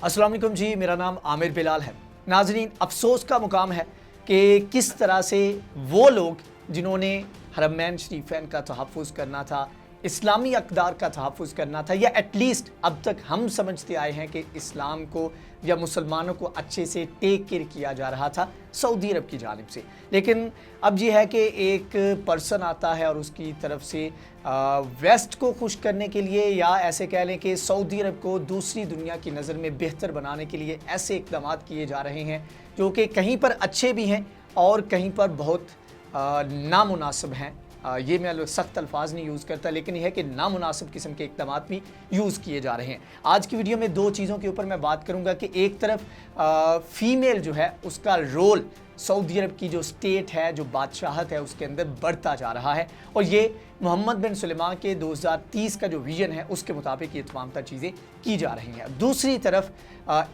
अस्सलाम वालेकुम जी, मेरा नाम आमिर बिलाल है। नाज़रीन, अफसोस का मुकाम है कि किस तरह से वो लोग जिन्होंने हरमैन शरीफैन का तहफ़्फ़ुज़ करना था, इस्लामी अक़दार का तहफ़्फ़ुज़ करना था, या एटलीस्ट अब तक हम समझते आए हैं कि इस्लाम को या मुसलमानों को अच्छे से टेक केयर किया जा रहा था सऊदी अरब की जानिब से। लेकिन अब ये है कि एक पर्सन आता है और उसकी तरफ से वेस्ट को खुश करने के लिए, या ऐसे कह लें कि सऊदी अरब को दूसरी दुनिया की नज़र में बेहतर बनाने के लिए ऐसे इक़दाम किए जा रहे हैं जो कि कहीं पर अच्छे भी हैं और कहीं पर बहुत नामुनासिब हैं। ये मैं सख्त अल्फाज नहीं यूज़ करता, लेकिन यह है कि नामुनासिब किस्म के इक़दाम भी यूज़ किए जा रहे हैं। आज की वीडियो में दो चीज़ों के ऊपर मैं बात करूँगा कि एक तरफ फ़ीमेल जो है उसका रोल सऊदी अरब की जो स्टेट है, जो बादशाहत है, उसके अंदर बढ़ता जा रहा है, और ये मोहम्मद बिन सुलेमान के 2030 का जो विजन है उसके मुताबिक ये तमाम तर चीज़ें की जा रही हैं। दूसरी तरफ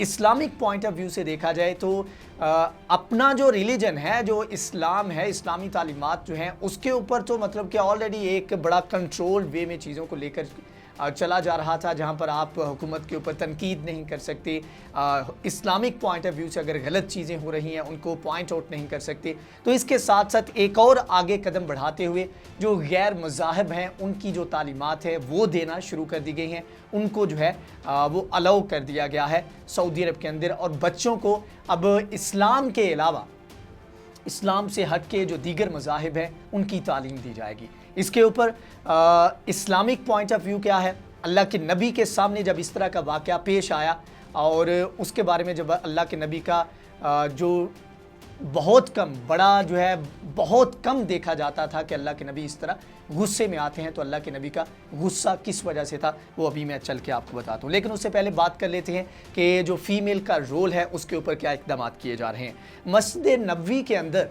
इस्लामिक पॉइंट ऑफ व्यू से देखा जाए तो अपना जो रिलीजन है, जो इस्लाम है, इस्लामी तालीमात जो हैं उसके ऊपर तो मतलब कि ऑलरेडी एक बड़ा कंट्रोल वे में चीज़ों को लेकर चला जा रहा था, जहाँ पर आप हुकूमत के ऊपर तनकीद नहीं कर सकते, इस्लामिक पॉइंट ऑफ व्यू से अगर गलत चीज़ें हो रही हैं उनको पॉइंट आउट नहीं कर सकते। तो इसके साथ साथ एक और आगे कदम बढ़ाते हुए जो गैर मज़ाहब हैं उनकी जो तालीमात है वो देना शुरू कर दी गई हैं, उनको जो है वो अलाउ कर दिया गया है सऊदी अरब के अंदर, और बच्चों को अब इस्लाम के अलावा इस्लाम से हट के जो दीगर मज़ाहिब हैं उनकी तालीम दी जाएगी। इसके ऊपर इस्लामिक पॉइंट ऑफ व्यू क्या है? अल्लाह के नबी के सामने जब इस तरह का वाक़या पेश आया और उसके बारे में जब अल्लाह के नबी का जो बहुत कम बड़ा जो है बहुत कम देखा जाता था कि अल्लाह के नबी इस तरह गुस्से में आते हैं, तो अल्लाह के नबी का गुस्सा किस वजह से था वो अभी मैं चल के आपको बताता हूँ। लेकिन उससे पहले बात कर लेते हैं कि जो फ़ीमेल का रोल है उसके ऊपर क्या इक़दाम किए जा रहे हैं। मस्जिद नबवी के अंदर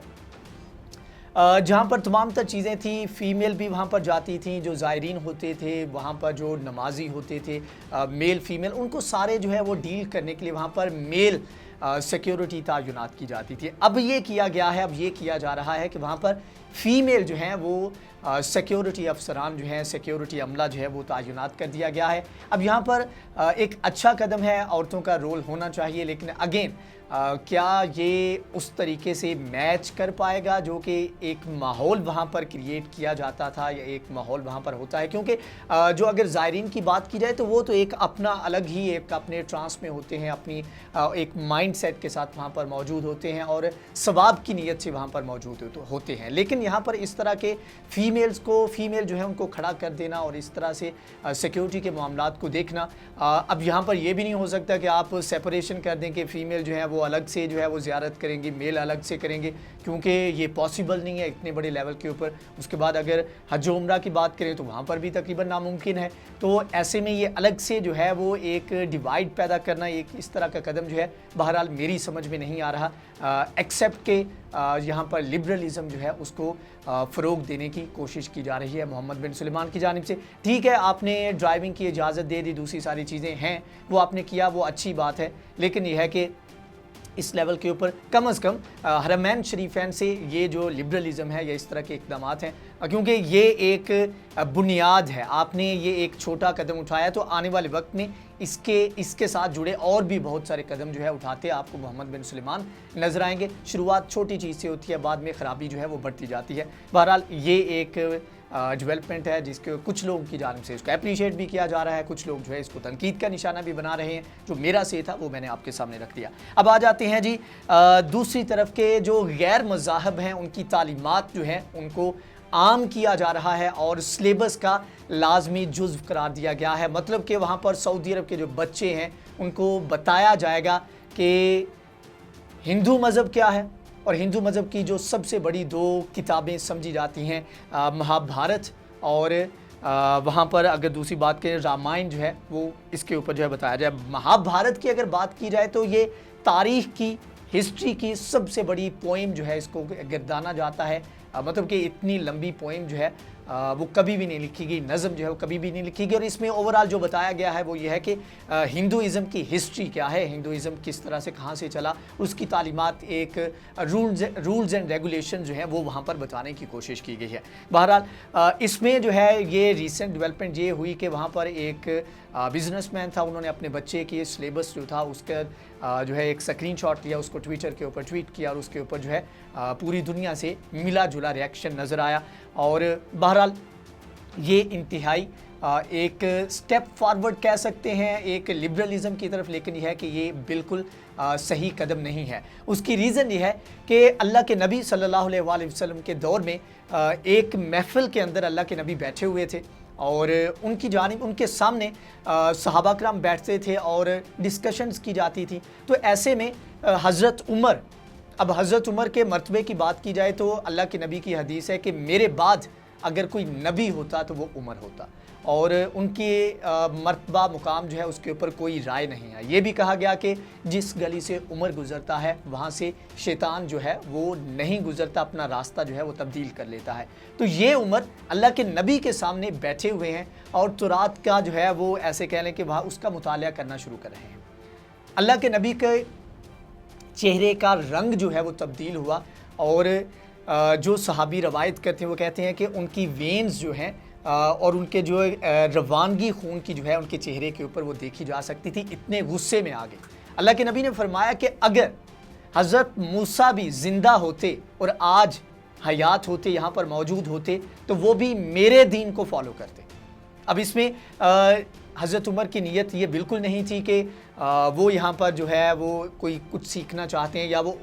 जहाँ पर तमाम तर चीज़ें थी, फ़ीमेल भी वहाँ पर जाती थी, जो ज़ायरीन होते थे वहाँ पर, जो नमाजी होते थे मेल फ़ीमेल, उनको सारे जो है वो डील करने के लिए वहाँ पर मेल सिक्योरिटी तैनात की जाती थी। अब ये किया गया है, अब ये किया जा रहा है कि वहाँ पर फ़ीमेल जो हैं वो सिक्योरिटी अफसरान जो हैं, सिक्योरिटी अमला जो है वो तैनात कर दिया गया है। अब यहाँ पर एक अच्छा कदम है, औरतों का रोल होना चाहिए, लेकिन अगेन क्या ये उस तरीके से मैच कर पाएगा जो कि एक माहौल वहाँ पर क्रिएट किया जाता था या एक माहौल वहाँ पर होता है? क्योंकि जो अगर ज़ायरीन की बात की जाए तो वो तो एक अपना अलग ही एक अपने ट्रांस में होते हैं, अपनी एक माइंड सेट के साथ वहाँ पर मौजूद होते हैं और सवाब की नीयत से वहाँ पर मौजूद होते हैं। लेकिन यहाँ पर इस तरह के फ़ीमेल जो है उनको खड़ा कर देना और इस तरह से सिक्योरिटी के मामलात को देखना, अब यहाँ पर यह भी नहीं हो सकता कि आप सेपरेशन कर दें कि फ़ीमेल जो है वो अलग से जो है वो ज़ियारत करेंगी, मेल अलग से करेंगे, क्योंकि ये पॉसिबल नहीं है इतने बड़े लेवल के ऊपर। उसके बाद अगर हज उम्रा की बात करें तो वहाँ पर भी तकरीबन नामुमकिन है। तो ऐसे में ये अलग से जो है वो एक डिवाइड पैदा करना, एक इस तरह का कदम जो है बहरहाल मेरी समझ में नहीं आ रहा, एक्सेप्ट के यहाँ पर लिबरलिज़म जो है उसको फ़रोग देने की कोशिश की जा रही है मोहम्मद बिन सुलेमान की जानिब से। ठीक है, आपने ड्राइविंग की इजाज़त दे दी, दूसरी सारी चीज़ें हैं वो आपने किया, वो अच्छी बात है, लेकिन यह है कि इस लेवल के ऊपर कम से कम हरमैन शरीफैन से ये जो लिबरलिज़म है या इस तरह के इक़दाम हैं, क्योंकि ये एक बुनियाद है, आपने ये एक छोटा कदम उठाया तो आने वाले वक्त में इसके साथ जुड़े और भी बहुत सारे कदम जो है उठाते आपको मोहम्मद बिन सुलेमान नज़र आएंगे। शुरुआत छोटी चीज़ से होती है, बाद में ख़राबी जो है वो बढ़ती जाती है। बहरहाल ये एक डेवलपमेंट है जिसके कुछ लोगों की जानिब से इसको अप्रीशिएट भी किया जा रहा है, कुछ लोग जो है इसको तनकीद का निशाना भी बना रहे हैं। जो मेरा से था वो मैंने आपके सामने रख दिया। अब आ जाते हैं जी दूसरी तरफ के जो गैर मज़ाहब हैं उनकी तालीमात जो हैं उनको आम किया जा रहा है और सिलेबस का लाजमी जुज़्व करार दिया गया है। मतलब कि वहाँ पर सऊदी अरब के जो बच्चे हैं उनको बताया जाएगा कि हिंदू मज़हब क्या है, और हिंदू मज़हब की जो सबसे बड़ी दो किताबें समझी जाती हैं महाभारत और वहाँ पर अगर दूसरी बात करें रामायण जो है वो इसके ऊपर जो है बताया जाए। महाभारत की अगर बात की जाए तो ये तारीख़ की, हिस्ट्री की सबसे बड़ी पोइम जो है इसको गिरदाना जाता है। मतलब कि इतनी लंबी पोइम जो है वो कभी भी नहीं लिखी गई, नज़म जो है वो कभी भी नहीं लिखी गई। और इसमें ओवरऑल जो बताया गया है वो ये है कि हिंदुइज़्म की हिस्ट्री क्या है, हिंदुइज़्म किस तरह से कहाँ से चला, उसकी तालीमात, एक रूल्स एंड रेगुलेशन जो है वो वहाँ पर बताने की कोशिश की गई है। बहरहाल इसमें जो है ये रिसेंट डेवलपमेंट ये हुई कि वहाँ पर एक बिजनेसमैन था, उन्होंने अपने बच्चे की सिलेबस जो था उसका जो है एक स्क्रीनशॉट लिया, उसको ट्विटर के ऊपर ट्वीट किया और उसके ऊपर जो है पूरी दुनिया से मिला जुला रिएक्शन नज़र आया। और बहरहाल ये इंतहाई एक स्टेप फॉरवर्ड कह सकते हैं एक लिबरलिज़म की तरफ, लेकिन यह है कि ये बिल्कुल सही कदम नहीं है। उसकी रीज़न ये है कि अल्लाह के नबी सल्लल्लाहु अलैहि वसल्लम के दौर में एक महफ़िल के अंदर अल्लाह के नबी बैठे हुए थे और उनकी जानिब उनके सामने सहाबा कराम बैठते थे और डिस्कशंस की जाती थी। तो ऐसे में हज़रत उमर, अब हज़रत उमर के मर्तबे की बात की जाए तो अल्लाह के नबी की हदीस है कि मेरे बाद अगर कोई नबी होता तो वो उमर होता, और उनके मर्तबा मुकाम जो है उसके ऊपर कोई राय नहीं है। ये भी कहा गया कि जिस गली से उमर गुज़रता है वहाँ से शैतान जो है वो नहीं गुज़रता, अपना रास्ता जो है वो तब्दील कर लेता है। तो ये उमर अल्लाह के नबी के सामने बैठे हुए हैं और तुरात का जो है वो ऐसे कह लें कि वहाँ उसका मुतालिया करना शुरू कर रहे हैं। अल्लाह के नबी के चेहरे का रंग जो है वो तब्दील हुआ और जो सहाबी रवायत करते हैं वो कहते हैं कि उनकी वेन्स जो हैं और उनके जो रवानगी खून की जो है उनके चेहरे के ऊपर वो देखी जा सकती थी, इतने गुस्से में आ गए। अल्लाह के नबी ने फरमाया कि अगर हज़रत मूसा भी ज़िंदा होते और आज हयात होते, यहाँ पर मौजूद होते, तो वो भी मेरे दीन को फॉलो करते। अब इसमें हज़रत उमर की नीयत ये बिल्कुल नहीं थी कि वो यहाँ पर जो है वो कोई कुछ सीखना चाहते हैं या वो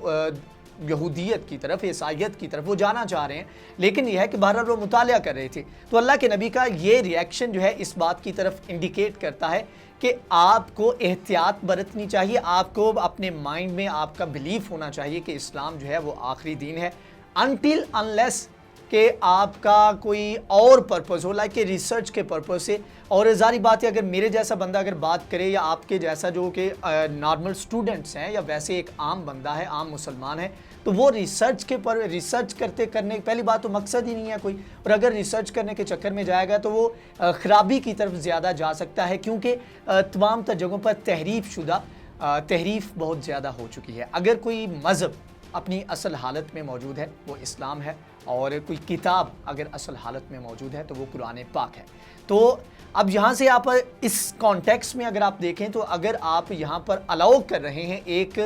यहूदियत की तरफ, ईसाइयत की तरफ वो जाना चाह रहे हैं, लेकिन यह है कि बहरहाल वो मुतालिया कर रहे थे। तो अल्लाह के नबी का ये रिएक्शन जो है इस बात की तरफ इंडिकेट करता है कि आपको एहतियात बरतनी चाहिए, आपको अपने माइंड में आपका बिलीफ होना चाहिए कि इस्लाम जो है वो आखिरी दीन है, अनटिल अनलेस कि आपका कोई और पर्पज़ हो, लाइक रिसर्च के पर्पज़ से। और ज़ाहिर बात है अगर मेरे जैसा बंदा अगर बात करे या आपके जैसा जो कि नॉर्मल स्टूडेंट्स हैं या वैसे एक आम बंदा है, आम मुसलमान है, तो वो रिसर्च करने पहली बात तो मकसद ही नहीं है कोई, और अगर रिसर्च करने के चक्कर में जाएगा तो वो ख़राबी की तरफ ज़्यादा जा सकता है, क्योंकि तमाम जगहों पर तहरीफ बहुत ज़्यादा हो चुकी है। अगर कोई मज़हब अपनी असल हालत में मौजूद है वो इस्लाम है, और कोई किताब अगर असल हालत में मौजूद है तो वो कुरान पाक है। तो अब यहाँ से आप इस कॉन्टेक्स्ट में अगर आप देखें तो अगर आप यहाँ पर अलाउ कर रहे हैं एक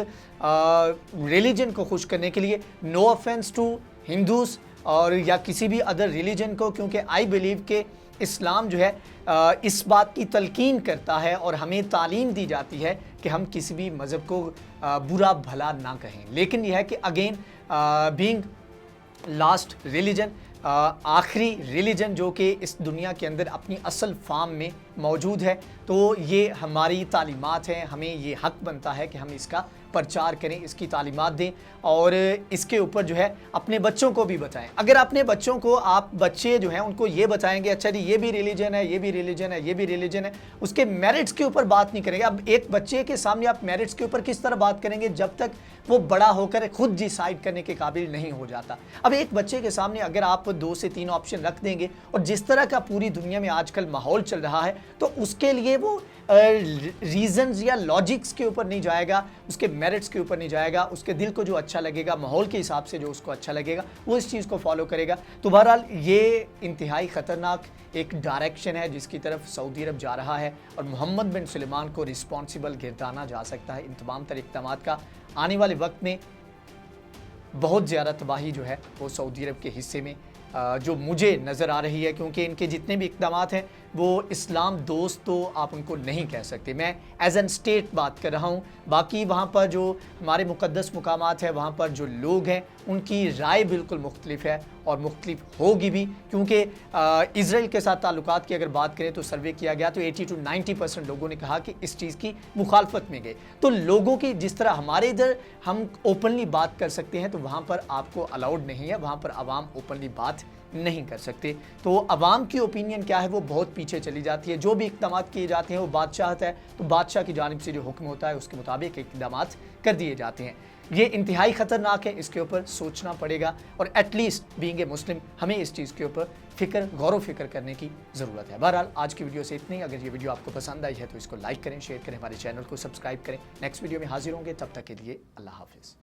रिलीजन को खुश करने के लिए, नो ऑफेंस टू हिंदूज़ और या किसी भी अदर रिलीजन को, क्योंकि आई बिलीव के इस्लाम जो है इस बात की तलकीन करता है और हमें तालीम दी जाती है कि हम किसी भी मज़हब को बुरा भला ना कहें। लेकिन यह है कि अगेन बीइंग लास्ट रिलीजन, आखिरी रिलीजन जो कि इस दुनिया के अंदर अपनी असल फॉर्म में मौजूद है, तो ये हमारी तालीमात हैं, हमें ये हक बनता है कि हम इसका प्रचार करें, इसकी तालीमात दें और इसके ऊपर जो है अपने बच्चों को भी बताएं। अगर अपने बच्चों को आप बच्चे जो हैं उनको ये बताएंगे अच्छा जी ये भी रिलीजन है, ये भी रिलीजन है, ये भी रिलीजन है, उसके मेरिट्स के ऊपर बात नहीं करेंगे। अब एक बच्चे के सामने आप मेरिट्स के ऊपर किस तरह बात करेंगे जब तक वो बड़ा होकर खुद डिसाइड करने के काबिल नहीं हो जाता। अब एक बच्चे के सामने अगर आप 2 से 3 ऑप्शन रख देंगे और जिस तरह का पूरी दुनिया में आजकल माहौल चल रहा है, तो उसके लिए वो रीजंस या लॉजिक्स के ऊपर नहीं जाएगा, उसके मेरिट्स के ऊपर नहीं जाएगा, उसके दिल को जो अच्छा लगेगा, माहौल के हिसाब से जो उसको अच्छा लगेगा वो इस चीज़ को फॉलो करेगा। तो बहरहाल ये इंतहाई ख़तरनाक एक डायरेक्शन है जिसकी तरफ सऊदी अरब जा रहा है और मोहम्मद बिन सलमान को रिस्पॉन्सिबल गिरदाना जा सकता है इन तमाम तर इक़दामात का। आने वाले वक्त में बहुत ज़्यादा तबाही जो है वो सऊदी अरब के हिस्से में जो मुझे नज़र आ रही है, क्योंकि इनके जितने भी इक़दामात हैं वो इस्लाम दोस्त तो आप उनको नहीं कह सकते। मैं एज एन स्टेट बात कर रहा हूँ, बाकी वहाँ पर जो हमारे मुक़द्दस मुकामात हैं वहाँ पर जो लोग हैं उनकी राय बिल्कुल मुख्तलिफ है और मुख्तलिफ होगी भी, क्योंकि इज़राइल के साथ ताल्लुकात की अगर बात करें तो सर्वे किया गया तो 80 to 90% लोगों ने कहा कि इस चीज़ की मुखालफत में गए। तो लोगों की जिस तरह हमारे इधर हम ओपनली बात कर सकते हैं तो वहाँ पर आपको अलाउड नहीं है, वहाँ पर आवाम ओपनली बात नहीं कर सकते। तो अवाम की ओपिनियन क्या है वो बहुत पीछे चली जाती है। जो भी इक़दाम किए जाते हैं वो बादशाह है तो बादशाह की जानिब से जो हुक्म होता है उसके मुताबिक इक़दाम कर दिए जाते हैं। ये इंतहाई ख़तरनाक है, इसके ऊपर सोचना पड़ेगा और एटलीस्ट बीइंग ए मुस्लिम हमें इस चीज़ के ऊपर गौर व फिक्र करने की ज़रूरत है। बहरहाल आज की वीडियो से इतनी। अगर ये वीडियो आपको पसंद आई है तो इसको लाइक करें, शेयर करें, हमारे चैनल को सब्सक्राइब करें। नेक्स्ट वीडियो में हाजिर होंगे, तब तक के लिए अल्लाह हाफिज़।